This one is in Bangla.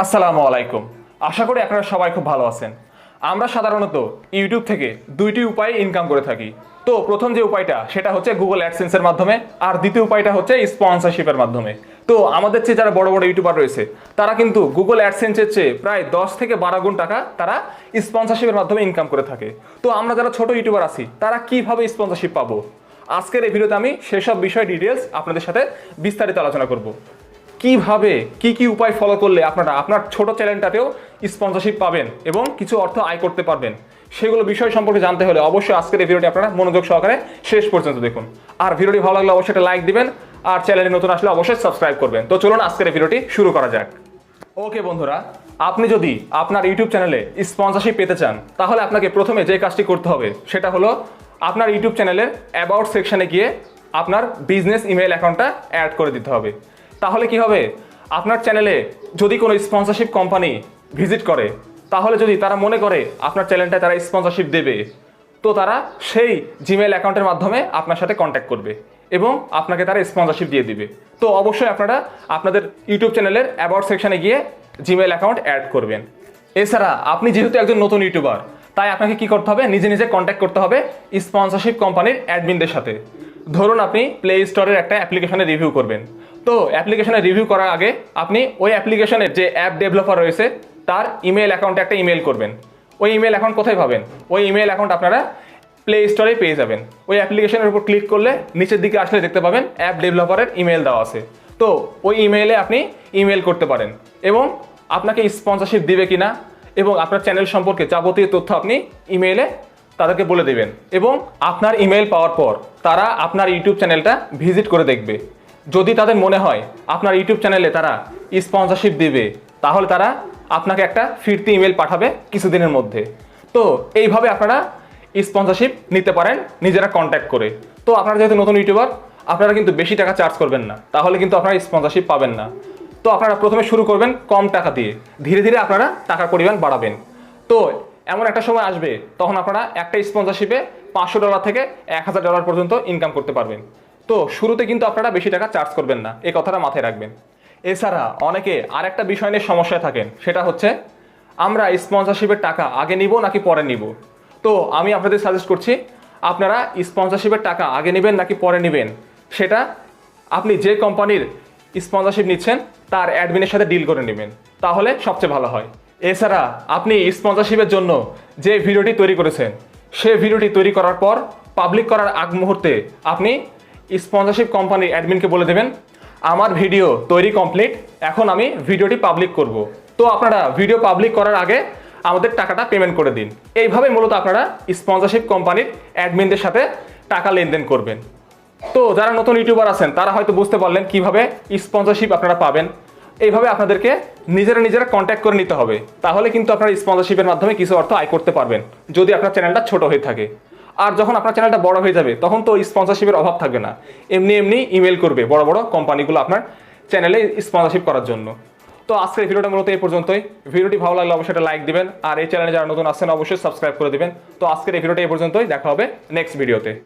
আসসালামু আলাইকুম। আশা করি আপনারা সবাই খুব ভালো আছেন। আমরা সাধারণত ইউটিউব থেকে দুইটি উপায়ে ইনকাম করে থাকি। তো প্রথম যে উপায়টা সেটা হচ্ছে গুগল অ্যাডসেন্সের মাধ্যমে, আর দ্বিতীয় উপায়টা হচ্ছে স্পন্সরশিপের মাধ্যমে। তো আমাদের চেয়ে যারা বড় বড় ইউটিউবার রয়েছে তারা কিন্তু গুগল অ্যাডসেন্সের চেয়ে প্রায় 10 থেকে 12 গুণ টাকা তারা স্পন্সরশিপের মাধ্যমে ইনকাম করে থাকে। তো আমরা যারা ছোট ইউটিউবার আছি তারা কিভাবে স্পন্সরশিপ পাবো, আজকের এই ভিডিওতে আমি সেসব বিষয় ডিটেলস আপনাদের সাথে বিস্তারিত আলোচনা করব। কিভাবে কি উপায় ফলো করলে আপনারা আপনার ছোট চ্যানেলটাতেও স্পন্সরশিপ পাবেন এবং কিছু অর্থ আয় করতে পারবেন, সেগুলো বিষয় সম্পর্কে জানতে হলে অবশ্যই আজকের এই ভিডিওটি আপনারা মনোযোগ সহকারে শেষ পর্যন্ত দেখুন। আর ভিডিওটি ভালো লাগলে অবশ্যই একটা লাইক দিবেন, আর চ্যানেলে নতুন আসলে অবশ্যই সাবস্ক্রাইব করবেন। তো চলুন আজকের এই ভিডিওটি শুরু করা যাক। ওকে বন্ধুরা, আপনি যদি আপনার ইউটিউব চ্যানেলে স্পন্সরশিপ পেতে চান তাহলে আপনাকে প্রথমে যে কাজটি করতে হবে সেটা হলো আপনার ইউটিউব চ্যানেলের অ্যাবাউট সেকশনে গিয়ে আপনার বিজনেস ইমেল অ্যাকাউন্টটা অ্যাড করে দিতে হবে। তাহলে কি হবে, আপনার চ্যানেলে যদি কোনো স্পন্সরশিপ কোম্পানি ভিজিট করে, তাহলে যদি তারা মনে করে আপনার চ্যানেলটায় তারা স্পন্সরশিপ দেবে, তো তারা সেই জিমেল অ্যাকাউন্টের মাধ্যমে আপনার সাথে কন্ট্যাক্ট করবে এবং আপনাকে তারা স্পন্সরশিপ দিয়ে দিবে। তো অবশ্যই আপনারা আপনাদের ইউটিউব চ্যানেলের অ্যাবাউট সেকশনে গিয়ে জিমেল অ্যাকাউন্ট অ্যাড করবেন। এছাড়া আপনি যেহেতু একজন নতুন ইউটিউবার, তাই আপনাকে কি করতে হবে, নিজে নিজে কন্ট্যাক্ট করতে হবে স্পন্সরশিপ কোম্পানির অ্যাডমিনদের সাথে। ধরুন আপনি প্লে স্টোরের একটা অ্যাপ্লিকেশনে রিভিউ করবেন। তো অ্যাপ্লিকেশনে রিভিউ করার আগে আপনি ওই অ্যাপ্লিকেশনের যে অ্যাপ ডেভেলপার রয়েছে তার ইমেল অ্যাকাউন্টে একটা ইমেল করবেন। ওই ইমেল অ্যাকাউন্ট কোথায় পাবেন? ওই ইমেল অ্যাকাউন্ট আপনারা প্লে স্টোরে পেয়ে যাবেন। ওই অ্যাপ্লিকেশনের উপর ক্লিক করলে নিচের দিকে আসলে দেখতে পাবেন অ্যাপ ডেভেলপারের ইমেল দেওয়া আছে। তো ওই ইমেইলে আপনি ইমেল করতে পারেন এবং আপনাকে স্পন্সরশিপ দিবে কিনা এবং আপনার চ্যানেল সম্পর্কে যাবতীয় তথ্য আপনি ইমেইলে তাদেরকে বলে দেবেন। এবং আপনার ইমেল পাওয়ার পর তারা আপনার ইউটিউব চ্যানেলটা ভিজিট করে দেখবে। যদি তাদের মনে হয় আপনার ইউটিউব চ্যানেলে তারা স্পন্সরশিপ দিবে, তাহলে তারা আপনাকে একটা ফিরতি ইমেল পাঠাবে কিছুদিনের মধ্যে। তো এইভাবে আপনারা স্পন্সরশিপ নিতে পারেন নিজেরা কন্ট্যাক্ট করে। তো আপনারা যেহেতু নতুন ইউটিউবার, আপনারা কিন্তু বেশি টাকা চার্জ করবেন না, তাহলে কিন্তু আপনারা স্পন্সরশিপ পাবেন না। তো আপনারা প্রথমে শুরু করবেন কম টাকা দিয়ে, ধীরে ধীরে আপনারা টাকার পরিমাণ বাড়াবেন। তো এমন একটা সময় আসবে তখন আপনারা একটা স্পন্সরশিপে $500 থেকে $1000 পর্যন্ত ইনকাম করতে পারবেন। তো শুরুতে কিন্তু আপনারা বেশি টাকা চার্জ করবেন না, এই কথাটা মাথায় রাখবেন। এছাড়া অনেকে আরেকটা বিষয় নিয়ে সমস্যায় থাকেন, সেটা হচ্ছে আমরা স্পন্সরশিপের টাকা আগে নিব নাকি পরে নিব। তো আমি আপনাদের সাজেস্ট করছি আপনারা স্পন্সরশিপের টাকা আগে নেবেন নাকি পরে নেবেন, সেটা আপনি যে কোম্পানির স্পন্সরশিপ নিচ্ছেন তার অ্যাডমিনের সাথে ডিল করে নেবেন, তাহলে সবচেয়ে ভালো হয়। এছাড়া আপনি স্পন্সরশিপের জন্য যে ভিডিওটি তৈরি করেছেন, সে ভিডিওটি তৈরি করার পর পাবলিক করার আগ মুহূর্তে আপনি স্পন্সরশিপ কোম্পানির অ্যাডমিনকে বলে দেবেন আমার ভিডিও তৈরি কমপ্লিট, এখন আমি ভিডিওটি পাবলিক করব। তো আপনারা ভিডিও পাবলিক করার আগে আমাদের টাকাটা পেমেন্ট করে দিন। এইভাবে মূলত আপনারা স্পন্সরশিপ কোম্পানির অ্যাডমিনদের সাথে টাকা লেনদেন করবেন। তো যারা নতুন ইউটিউবার আছেন তারা হয়তো বুঝতে পারলেন কিভাবে স্পন্সরশিপ আপনারা পাবেন। এইভাবে আপনাদেরকে নিজেরা কন্ট্যাক্ট করে নিতে হবে, তাহলে কিন্তু আপনারা স্পন্সরশিপের মাধ্যমে কিছু অর্থ আয় করতে পারবেন যদি আপনার চ্যানেলটা ছোট হয়ে থাকে। আর যখন আপনার চ্যানেলটা বড় হয়ে যাবে তখন তো স্পন্সরশিপের অভাব থাকবে না, এমনি ইমেল করবে বড় বড় কোম্পানিগুলো আপনার চ্যানেলে স্পন্সরশিপ করার জন্য। তো আজকের ভিডিওটা মূলত এই পর্যন্তই। ভিডিওটি ভালো লাগলে অবশ্যই একটা লাইক দিবেন, আর এই চ্যানেলে যারা নতুন আসছেন অবশ্যই সাবস্ক্রাইব করে দিবেন। তো আজকের এই ভিডিওটা এই পর্যন্তই, দেখা হবে নেক্সট ভিডিওতে।